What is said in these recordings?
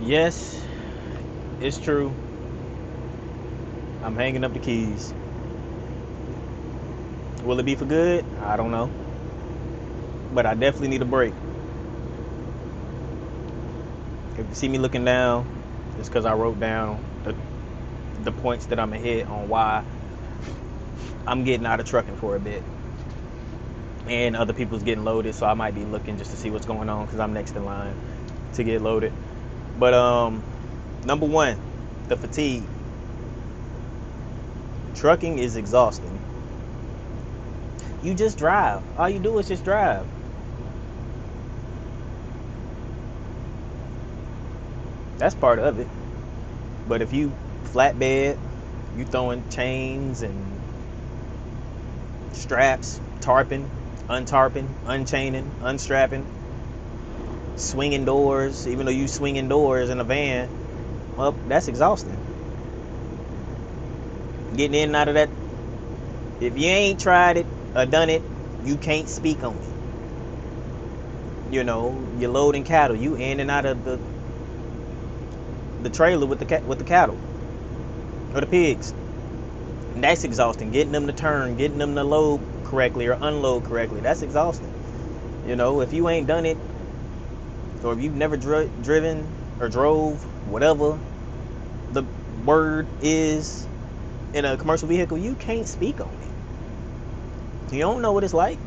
Yes, it's true. I'm hanging up the keys. Will it be for good? I don't know. But I definitely need a break. If you see me looking down, it's because I wrote down the points that I'm going to hit on why I'm getting out of trucking for a bit. And other people's getting loaded, so I might be looking just to see what's going on because I'm next in line to get loaded. But number one, the fatigue. Trucking is exhausting. You just drive. All you do is just drive. That's part of it. But if you flatbed, you throwing chains and straps, tarping, untarping, unchaining, unstrapping, swinging doors, even though you swinging doors in a van, well, that's exhausting. Getting in and out of that, if you ain't tried it or done it, you can't speak on it. You know, you're loading cattle, you in and out of the trailer with the cattle or the pigs. And that's exhausting. Getting them to turn, getting them to load correctly or unload correctly. That's exhausting. You know, if you ain't done it, or if you've never driven or drove, whatever the word is in a commercial vehicle, you can't speak on it. You don't know what it's like.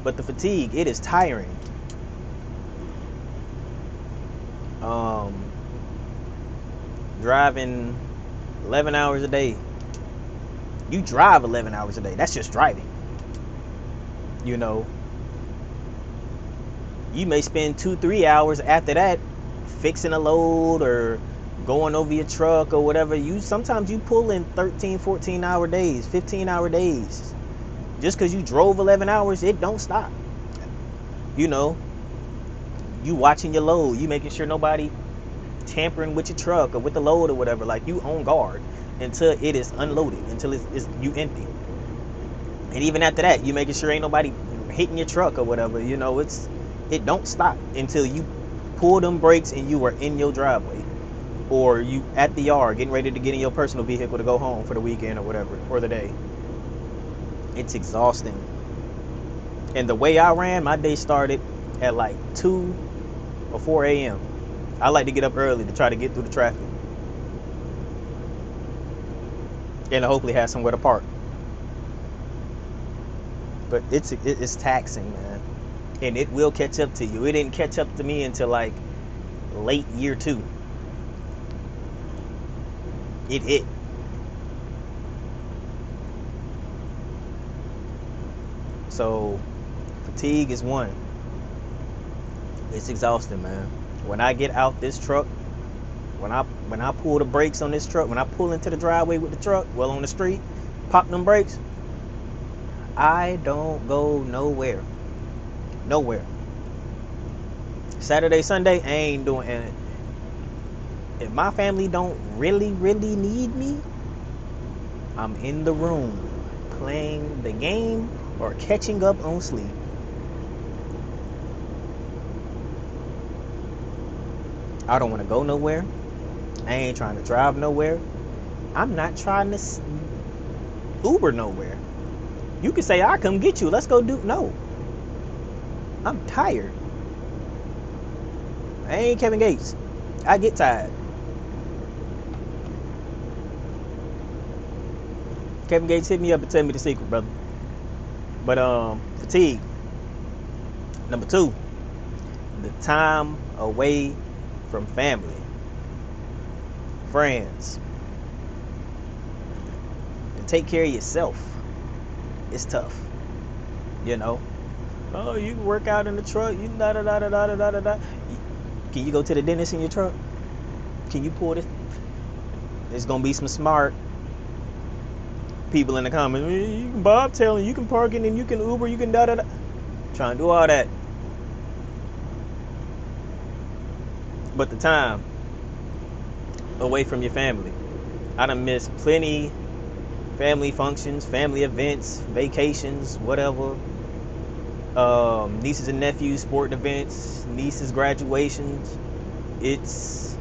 But the fatigue, it is tiring. Um, Driving 11 hours a day. You drive 11 hours a day. That's just driving. You know, you may spend 2-3 hours after that fixing a load or going over your truck or whatever. You sometimes you pull in 13-14 hour days, 15-hour days. Just because you drove 11 hours, it don't stop. You know, you watching your load, you making sure nobody tampering with your truck or with the load or whatever. Like, you on guard until it is unloaded, until it's you empty. And even after that, you making sure ain't nobody hitting your truck or whatever. You know, it don't stop until you pull them brakes and you are in your driveway, or you at the yard getting ready to get in your personal vehicle to go home for the weekend or whatever, or the day. It's exhausting. And the way I ran, my day started at like 2 or 4 a.m. I like to get up early to try to get through the traffic and to hopefully have somewhere to park. But it's taxing, man, and it will catch up to you. It didn't catch up to me until like late year two. It hit. So fatigue is one. It's exhausting, man. When I get out this truck, when I pull the brakes on this truck, when I pull into the driveway with the truck, well, on the street, pop them brakes, I don't go nowhere. Nowhere. Saturday, Sunday, I ain't doing it. If my family don't really, really need me, I'm in the room playing the game or catching up on sleep. I don't want to go nowhere. I ain't trying to drive nowhere. I'm not trying to Uber nowhere. You can say, I come get you. Let's go do. No. I'm tired. I ain't Kevin Gates. I get tired. Kevin Gates, hit me up and tell me the secret, brother. But fatigue. Number two, the time away from family, friends, and take care of yourself. It's tough, you know. Oh, you can work out in the truck. You da da da da da da da da. Can you go to the dentist in your truck? Can you pull this? There's gonna be some smart people in the comments. You can Bob telling you can park it and you can Uber, you can da da da. Trying to do all that, but the time away from your family. I done missed plenty family functions, family events, vacations, whatever. Nieces and nephews, sporting events, nieces' graduations. it's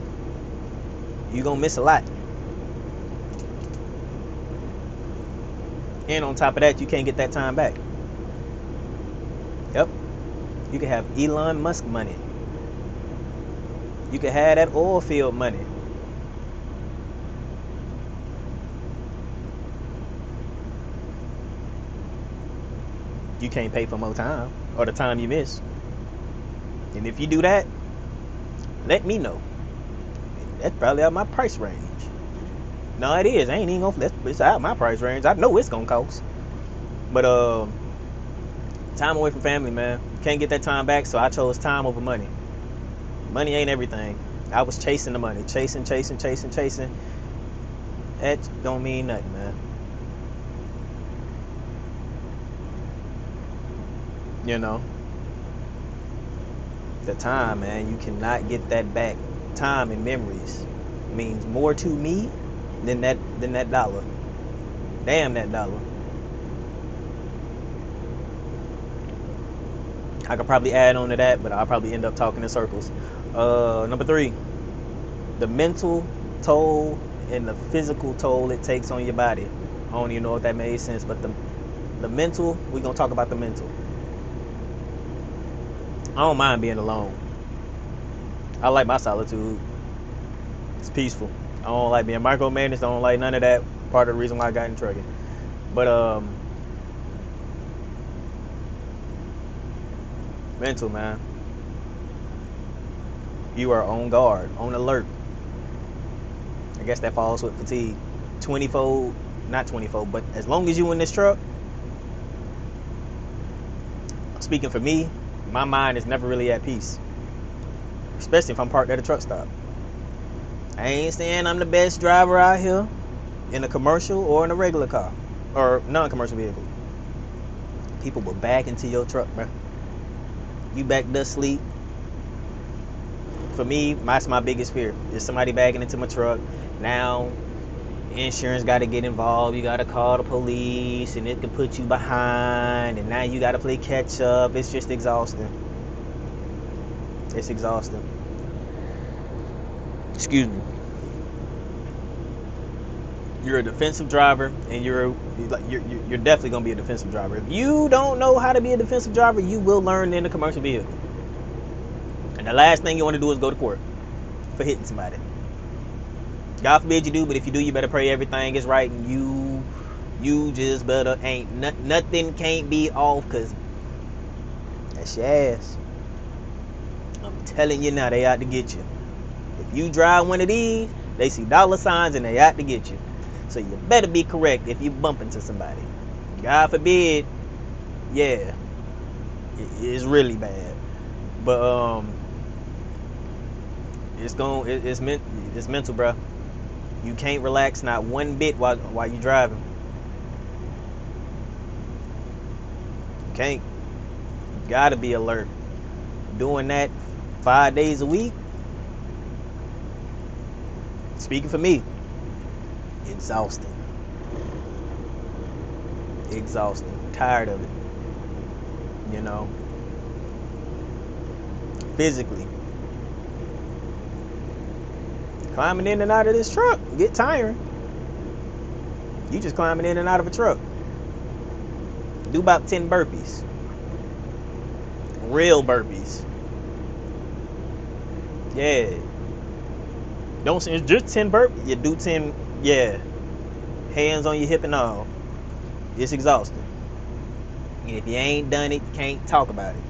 you gonna miss a lot. And on top of that, you can't get that time back. Yep. You can have Elon Musk money. You can have that oil field money. You can't pay for more time or the time you miss. And if you do that, let me know. That's probably out my price range. No, it is. I ain't even gonna. It's out my price range. I know it's gonna cost. But time away from family, man. You can't get that time back. So I chose time over money. Money ain't everything. I was chasing the money, chasing. That don't mean nothing, man. You know, the time, man. You cannot get that back. Time and memories means more to me than that dollar. Damn that dollar. I could probably add on to that, but I'll probably end up talking in circles. Number 3, the mental toll and the physical toll it takes on your body. I don't even know if that made sense, but the mental, we're gonna talk about the mental. I don't mind being alone. I like my solitude. It's peaceful. I don't like being micromanaged. I don't like none of that. Part of the reason why I got in trucking. But mental, man. You are on guard, on alert. I guess that falls with fatigue. 20-fold, not 20-fold, but as long as you in this truck, speaking for me, my mind is never really at peace. Especially if I'm parked at a truck stop. I ain't saying I'm the best driver out here in a commercial or in a regular car or non-commercial vehicle. People will back into your truck, bro. You backed to sleep. For me, that's my biggest fear. Is somebody backing into my truck. Now, insurance got to get involved. You got to call the police, and it can put you behind. And now you got to play catch up. It's just exhausting. It's exhausting. Excuse me. You're a defensive driver, and you're definitely gonna be a defensive driver. If you don't know how to be a defensive driver, you will learn in a commercial vehicle. And the last thing you want to do is go to court for hitting somebody. God forbid you do, but if you do, you better pray everything is right, and you just better nothing can't be off, cause that's your ass. I'm telling you now, they out to get you. If you drive one of these, they see dollar signs and they out to get you. So you better be correct if you bump into somebody. God forbid, yeah, it's really bad. But it's mental, bro. You can't relax not one bit while you driving. You can't. You gotta be alert. Doing that 5 days a week. Speaking for me, exhausting. Tired of it. You know. Physically. Climbing in and out of this truck get tiring. You just climbing in and out of a truck. Do about 10 burpees. Real burpees. Yeah. Don't say it's just 10 burpees. You do 10, yeah. Hands on your hip and all. It's exhausting. And if you ain't done it, you can't talk about it.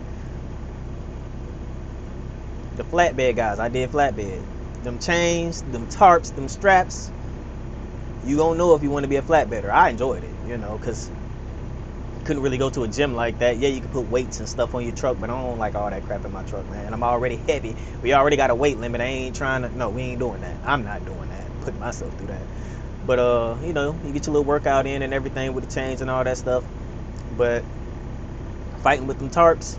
The flatbed guys, I did flatbed. Them chains, them tarps, them straps. You gonna know if you want to be a flatbedder. I enjoyed it, because couldn't really go to a gym like that. Yeah, you can put weights and stuff on your truck, but I don't like all that crap in my truck, man. I'm already heavy. We already got a weight limit. I ain't trying to. No, we ain't doing that. I'm not doing that. Putting myself through that. But you get your little workout in and everything with the chains and all that stuff. But fighting with them tarps,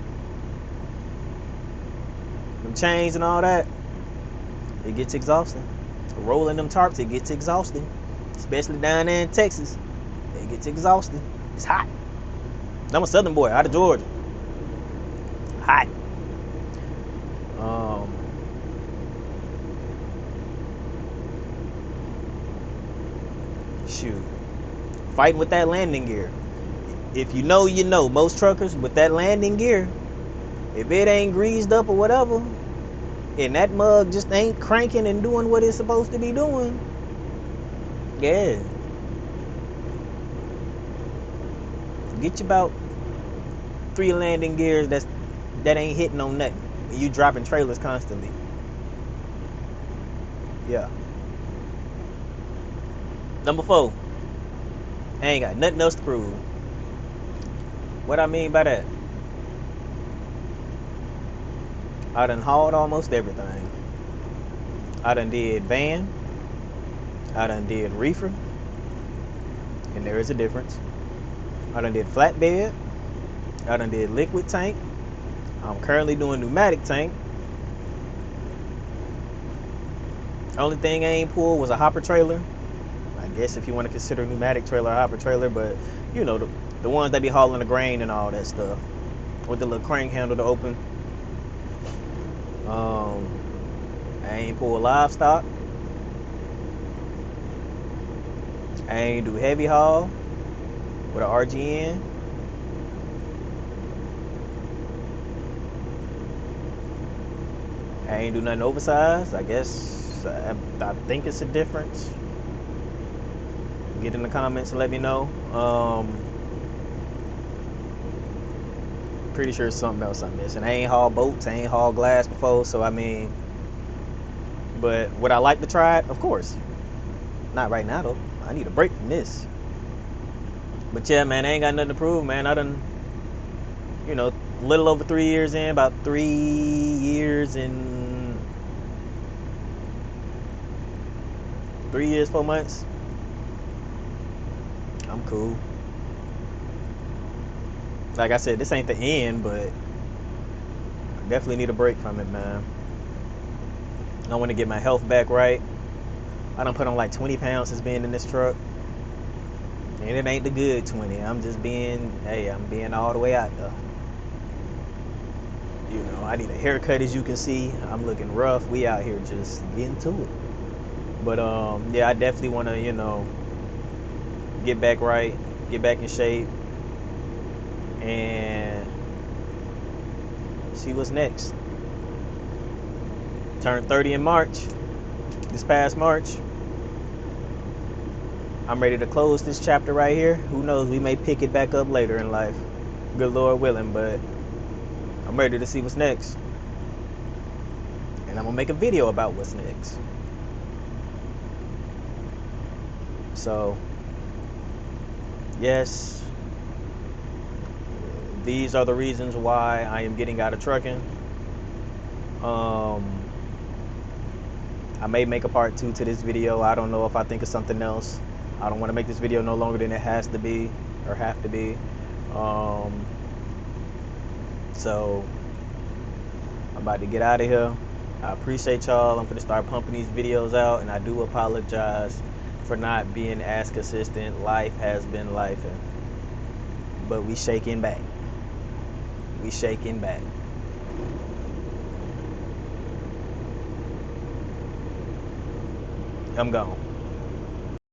them chains and all that, it gets exhausting. Rolling them tarps, it gets exhausting. Especially down there in Texas, it gets exhausting. It's hot. I'm a Southern boy out of Georgia. Hot. shoot, fighting with that landing gear. If you know, you know. Most truckers with that landing gear, if it ain't greased up or whatever, and that mug just ain't cranking and doing what it's supposed to be doing, yeah, get you about 3 landing gears that ain't hitting on nothing. And you dropping trailers constantly. Yeah. Number 4, I ain't got nothing else to prove. What I mean by that, I done hauled almost everything. I done did van, I done did reefer, and there is a difference. I done did flatbed, I done did liquid tank. I'm currently doing pneumatic tank. Only thing I ain't pulled was a hopper trailer. I guess if you want to consider pneumatic trailer a hopper trailer, but you know, the ones that be hauling the grain and all that stuff with the little crank handle to open. I ain't pull livestock. I ain't do heavy haul with an RGN. I ain't do nothing oversized. I guess I think it's a difference. Get in the comments and let me know. Pretty sure it's something else I'm missing. I ain't hauled boats. I ain't hauled glass before, so I mean, but would I like to try it? Of course. Not right now though. I need a break from this. But yeah, man, I ain't got nothing to prove, man. I done, you know, little over 3 years in, about 3 years and 3 years, 4 months. I'm cool. Like I said, this ain't the end, but I definitely need a break from it, man. I want to get my health back right. I done put on like 20 pounds since being in this truck. And it ain't the good 20. I'm just being, hey, I'm being all the way out there. You know, I need a haircut, as you can see. I'm looking rough. We out here just getting to it. But yeah, I definitely want to, you know, get back right, get back in shape, and see what's next. Turned 30 in March, this past March. I'm ready to close this chapter right here. Who knows, we may pick it back up later in life. Good Lord willing, but I'm ready to see what's next. And I'm gonna make a video about what's next. So, yes, these are the reasons why I am getting out of trucking. I may make a part 2 to this video. I don't know if I think of something else. I don't want to make this video no longer than it has to be or have to be. So I'm about to get out of here. I appreciate y'all. I'm gonna start pumping these videos out, and I do apologize for not being as consistent. Life has been life, but we shaking back. We shaking back. I'm gone.